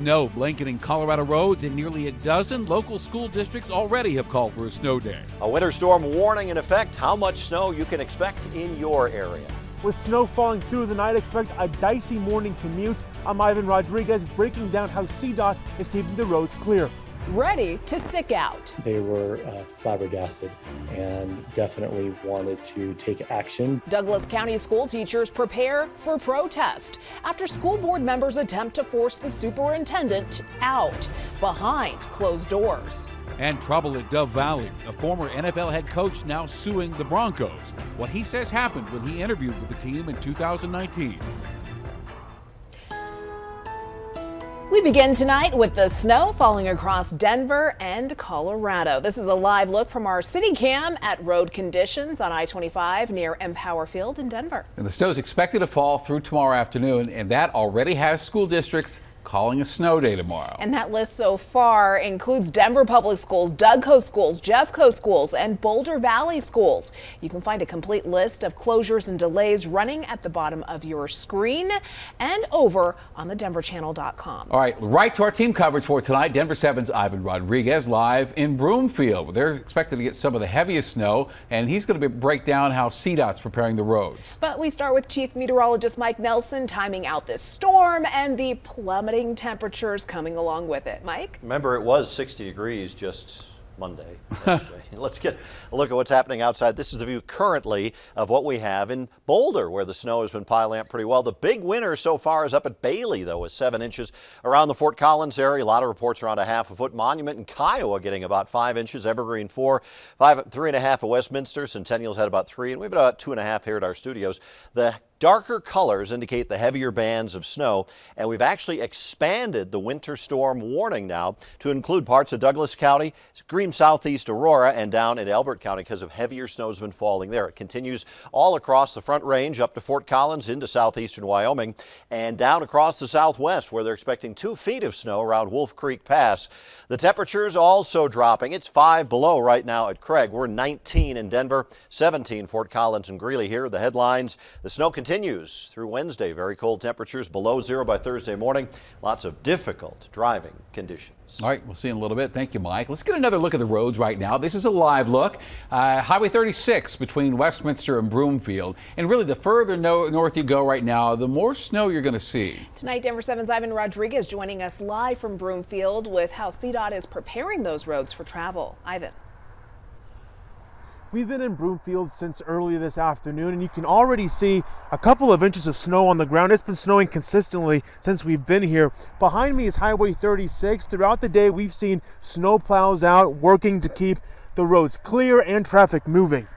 Snow blanketing Colorado roads, and nearly a dozen local school districts already have called for a snow day. A winter storm warning in effect. How much snow you can expect in your area. With snow falling through the night, expect a dicey morning commute. I'm Ivan Rodriguez, breaking down how CDOT is keeping the roads clear. Ready to sick out. They were flabbergasted and definitely wanted to take action. Douglas County school teachers prepare for protest after school board members attempt to force the superintendent out behind closed doors. And trouble at Dove Valley. A former NFL head coach now suing the Broncos. What he says happened when he interviewed with the team in 2019. We begin tonight with the snow falling across Denver and Colorado. This is a live look from our city cam at road conditions on I-25 near Empower Field in Denver. And the snow is expected to fall through tomorrow afternoon, and that already has school districts calling a snow day tomorrow. And that list so far includes Denver Public Schools, Dougco Schools, Jeffco Schools, and Boulder Valley Schools. You can find a complete list of closures and delays running at the bottom of your screen and over on thedenverchannel.com. All right, right to our team coverage for tonight. Denver 7's Ivan Rodriguez live in Broomfield. They're expected to get some of the heaviest snow, and he's going to break down how CDOT's preparing the roads. But we start with Chief Meteorologist Mike Nelson timing out this storm and the plummeting temperatures coming along with it. Mike? Remember, it was 60 degrees just Monday. Let's get a look at what's happening outside. This is the view currently of what we have in Boulder, where the snow has been piling up pretty well. The big winner so far is up at Bailey, though, with 7 inches around the Fort Collins area. A lot of reports around a half a foot. Monument and Kiowa getting about 5 inches. Evergreen 4, 3.5 at Westminster. Centennial's had about 3, and we've about 2.5 here at our studios. The darker colors indicate the heavier bands of snow, and we've actually expanded the winter storm warning now to include parts of Douglas County, extreme southeast Aurora, and down in Elbert County because of heavier snow has been falling there. It continues all across the Front Range up to Fort Collins into southeastern Wyoming and down across the southwest, where they're expecting 2 feet of snow around Wolf Creek Pass. The temperatures also dropping. It's 5 below right now at Craig. We're 19 in Denver, 17 Fort Collins and Greeley. Here the headlines. The snow continues through Wednesday. Very cold temperatures below 0 by Thursday morning. Lots of difficult driving conditions. All right, we'll see in a little bit. Thank you, Mike. Let's get another look at the roads right now. This is a live look. Highway 36 between Westminster and Broomfield. And really, the further north you go right now, the more snow you're going to see. Tonight, Denver 7's Ivan Rodriguez joining us live from Broomfield with how CDOT is preparing those roads for travel. Ivan. We've been in Broomfield since early this afternoon, and you can already see a couple of inches of snow on the ground. It's been snowing consistently since we've been here. Behind me is Highway 36. Throughout the day, we've seen snow plows out working to keep the roads clear and traffic moving.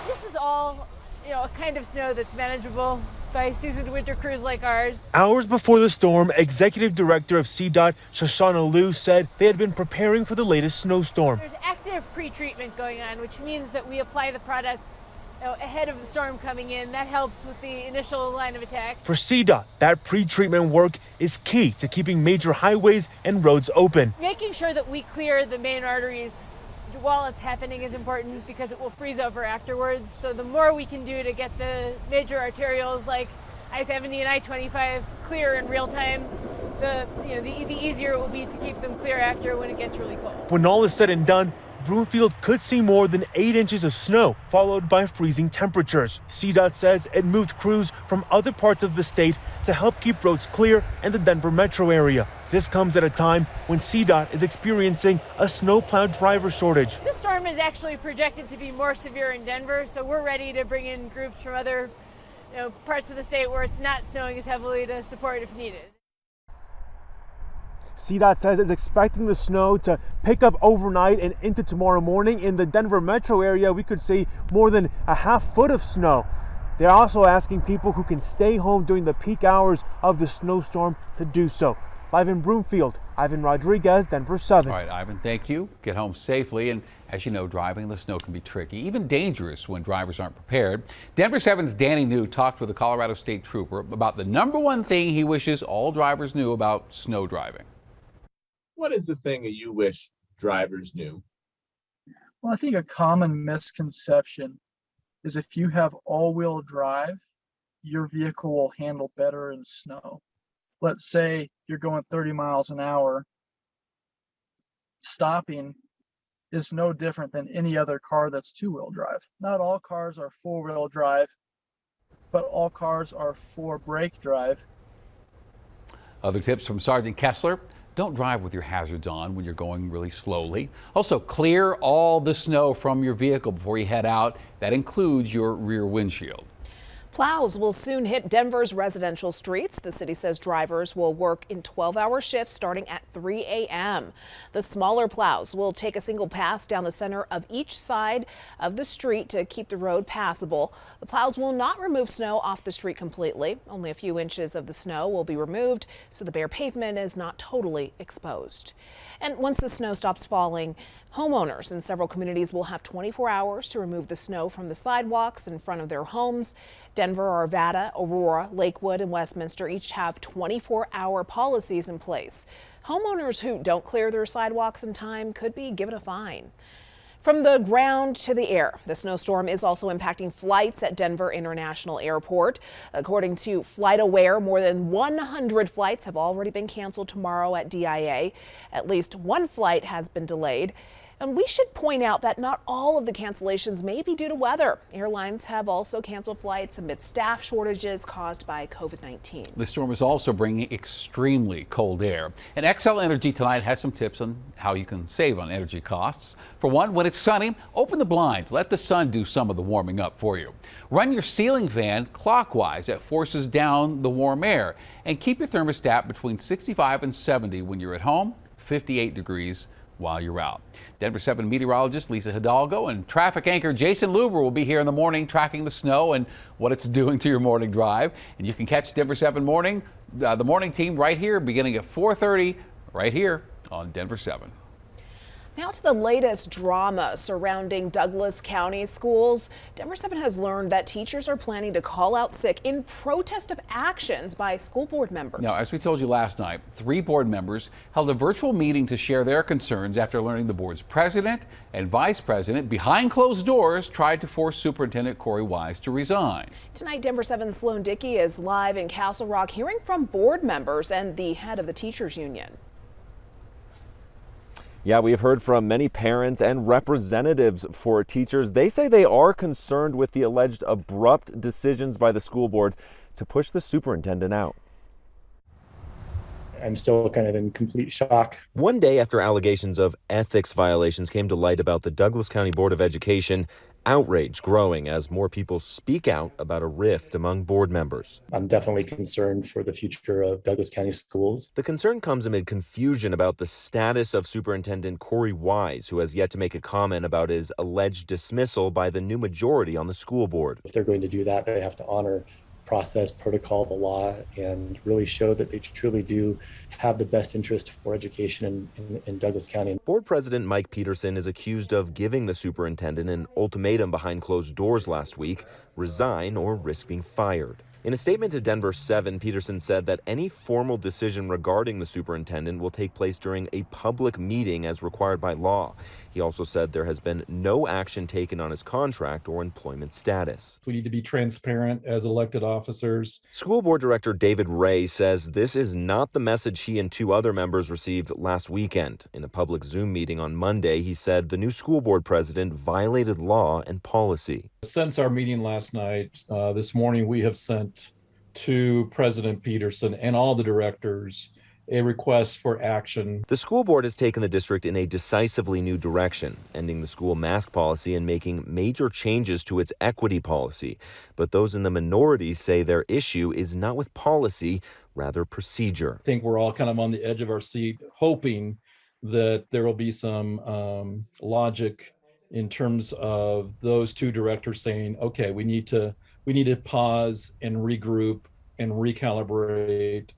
This is all, a kind of snow that's manageable by seasoned winter crews like ours. Hours before the storm, Executive Director of CDOT, Shoshana Liu, said they had been preparing for the latest snowstorm. There's active pre-treatment going on, which means that we apply the products ahead of the storm coming in. That helps with the initial line of attack. For CDOT, that pre-treatment work is key to keeping major highways and roads open. Making sure that we clear the main arteries while it's happening is important because it will freeze over afterwards. So the more we can do to get the major arterials like I-70 and I-25 clear in real time, the easier it will be to keep them clear after when it gets really cold. When all is said and done, Broomfield could see more than 8 inches of snow, followed by freezing temperatures. CDOT says it moved crews from other parts of the state to help keep roads clear in the Denver metro area. This comes at a time when CDOT is experiencing a snowplow driver shortage. This storm is actually projected to be more severe in Denver, so we're ready to bring in groups from other parts of the state where it's not snowing as heavily to support if needed. CDOT says it's expecting the snow to pick up overnight and into tomorrow morning. In the Denver metro area, we could see more than a half foot of snow. They're also asking people who can stay home during the peak hours of the snowstorm to do so. Live in Broomfield, Ivan Rodriguez, Denver 7. All right, Ivan, thank you. Get home safely. And as you know, driving in the snow can be tricky, even dangerous when drivers aren't prepared. Denver 7's Danny New talked with a Colorado State Trooper about the #1 thing he wishes all drivers knew about snow driving. What is the thing that you wish drivers knew? Well, I think a common misconception is if you have all-wheel drive, your vehicle will handle better in snow. Let's say you're going 30 miles an hour. Stopping is no different than any other car that's two-wheel drive. Not all cars are four-wheel drive, but all cars are four-brake drive. Other tips from Sergeant Kessler: don't drive with your hazards on when you're going really slowly. Also, clear all the snow from your vehicle before you head out. That includes your rear windshield. Plows will soon hit Denver's residential streets. The city says drivers will work in 12-hour shifts starting at 3 a.m. The smaller plows will take a single pass down the center of each side of the street to keep the road passable. The plows will not remove snow off the street completely. Only a few inches of the snow will be removed, so the bare pavement is not totally exposed. And once the snow stops falling, homeowners in several communities will have 24 hours to remove the snow from the sidewalks in front of their homes. Denver, Arvada, Aurora, Lakewood, and Westminster each have 24-hour policies in place. Homeowners who don't clear their sidewalks in time could be given a fine. From the ground to the air, the snowstorm is also impacting flights at Denver International Airport. According to FlightAware, more than 100 flights have already been canceled tomorrow at DIA. At least one flight has been delayed. And we should point out that not all of the cancellations may be due to weather. Airlines have also canceled flights amid staff shortages caused by COVID-19. The storm is also bringing extremely cold air. And XL Energy tonight has some tips on how you can save on energy costs. For one, when it's sunny, open the blinds. Let the sun do some of the warming up for you. Run your ceiling fan clockwise. That forces down the warm air. And keep your thermostat between 65 and 70 when you're at home, 58 degrees while you're out. Denver 7 meteorologist Lisa Hidalgo and traffic anchor Jason Luber will be here in the morning tracking the snow and what it's doing to your morning drive. And you can catch Denver 7 morning, the morning team right here beginning at 4:30 right here on Denver 7. Now to the latest drama surrounding Douglas County schools. Denver 7 has learned that teachers are planning to call out sick in protest of actions by school board members. Now, as we told you last night, 3 board members held a virtual meeting to share their concerns after learning the board's president and vice president, behind closed doors, tried to force Superintendent Corey Wise to resign. Tonight, Denver 7's Sloan Dickey is live in Castle Rock hearing from board members and the head of the teachers union. Yeah, we've heard from many parents and representatives for teachers. They say they are concerned with the alleged abrupt decisions by the school board to push the superintendent out. I'm still kind of in complete shock. One day after allegations of ethics violations came to light about the Douglas County Board of Education, outrage growing as more people speak out about a rift among board members. I'm definitely concerned for the future of Douglas County schools. The concern comes amid confusion about the status of Superintendent Corey Wise, who has yet to make a comment about his alleged dismissal by the new majority on the school board. If they're going to do that, they have to honor process, protocol, the law, and really show that they truly do have the best interest for education in Douglas County. Board President Mike Peterson is accused of giving the superintendent an ultimatum behind closed doors last week: resign or risk being fired. In a statement to Denver 7, Peterson said that any formal decision regarding the superintendent will take place during a public meeting as required by law. He also said there has been no action taken on his contract or employment status. We need to be transparent as elected officers. School Board Director David Ray says this is not the message he and 2 other members received last weekend. In a public Zoom meeting on Monday, he said the new school board president violated law and policy. Since our meeting last night, this morning, we have sent to President Peterson and all the directors a request for action. The school board has taken the district in a decisively new direction, ending the school mask policy and making major changes to its equity policy. But those in the minority say their issue is not with policy, rather procedure. I think we're all kind of on the edge of our seat, hoping that there will be some logic in terms of those 2 directors saying, okay, we need to pause and regroup and recalibrate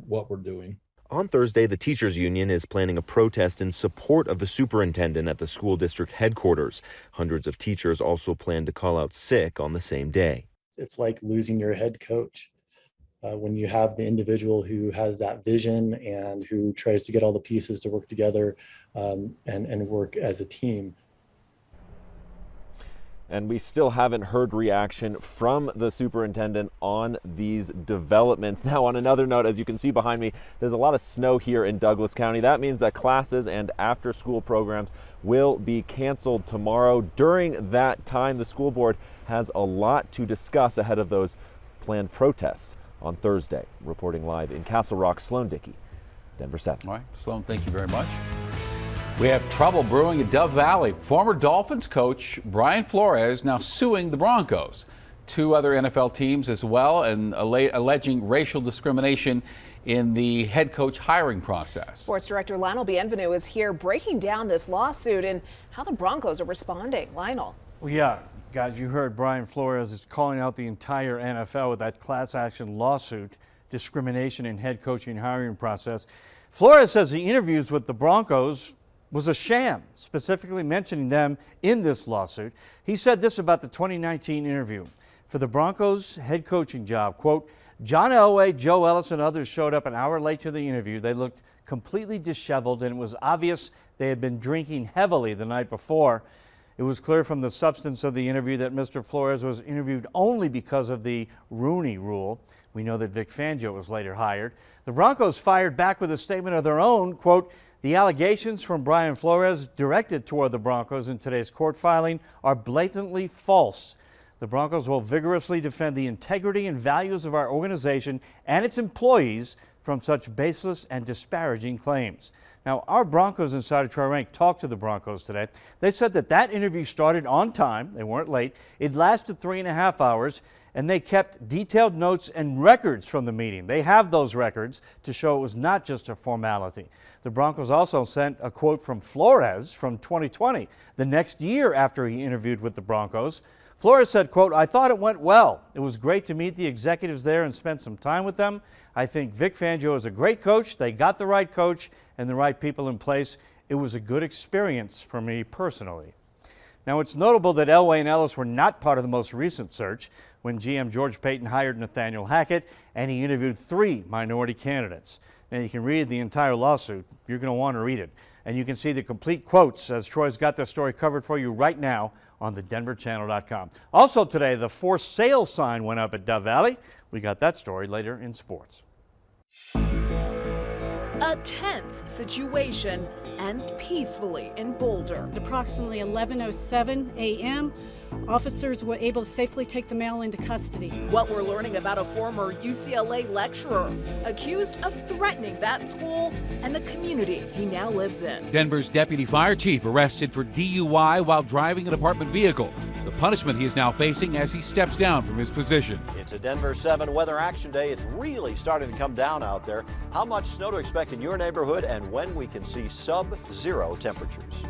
what we're doing. On Thursday, the teachers union is planning a protest in support of the superintendent at the school district headquarters. Hundreds of teachers also plan to call out sick on the same day. It's like losing your head coach. When you have the individual who has that vision and who tries to get all the pieces to work together and work as a team. And we still haven't heard reaction from the superintendent on these developments. Now, on another note, as you can see behind me, there's a lot of snow here in Douglas County. That means that classes and after-school programs will be canceled tomorrow. During that time, the school board has a lot to discuss ahead of those planned protests on Thursday. Reporting live in Castle Rock, Sloan Dickey, Denver 7. All right, Sloan, thank you very much. We have trouble brewing in Dove Valley. Former Dolphins coach Brian Flores now suing the Broncos. 2 other NFL teams as well, and alleging racial discrimination in the head coach hiring process. Sports director Lionel Bienvenu is here breaking down this lawsuit and how the Broncos are responding. Lionel. Well, yeah, guys, you heard Brian Flores is calling out the entire NFL with that class action lawsuit, discrimination in head coaching hiring process. Flores says the interviews with the Broncos was a sham, specifically mentioning them in this lawsuit. He said this about the 2019 interview. For the Broncos head coaching job, quote, John Elway, Joe Ellis, and others showed up an hour late to the interview. They looked completely disheveled, and it was obvious they had been drinking heavily the night before. It was clear from the substance of the interview that Mr. Flores was interviewed only because of the Rooney Rule. We know that Vic Fangio was later hired. The Broncos fired back with a statement of their own, quote, the allegations from Brian Flores directed toward the Broncos in today's court filing are blatantly false. The Broncos will vigorously defend the integrity and values of our organization and its employees from such baseless and disparaging claims. Now, our Broncos insider Troy Rank talked to the Broncos today. They said that interview started on time. They weren't late. It lasted 3.5 hours, and they kept detailed notes and records from the meeting. They have those records to show it was not just a formality. The Broncos also sent a quote from Flores from 2020, the next year after he interviewed with the Broncos. Flores said, quote, I thought it went well. It was great to meet the executives there and spend some time with them. I think Vic Fangio is a great coach. They got the right coach and the right people in place. It was a good experience for me personally. Now, it's notable that Elway and Ellis were not part of the most recent search when GM George Payton hired Nathaniel Hackett and he interviewed 3 minority candidates. Now, you can read the entire lawsuit. You're going to want to read it. And you can see the complete quotes as Troy's got this story covered for you right now on thedenverchannel.com. Also today, the for sale sign went up at Dove Valley. We got that story later in sports. A tense situation ends peacefully in Boulder. Approximately 11:07 a.m., officers were able to safely take the male into custody. What we're learning about a former UCLA lecturer accused of threatening that school and the community he now lives in. Denver's deputy fire chief arrested for DUI while driving an apartment vehicle. The punishment he is now facing as he steps down from his position. It's a Denver 7 weather action day. It's really starting to come down out there. How much snow to expect in your neighborhood and when we can see sub-zero temperatures.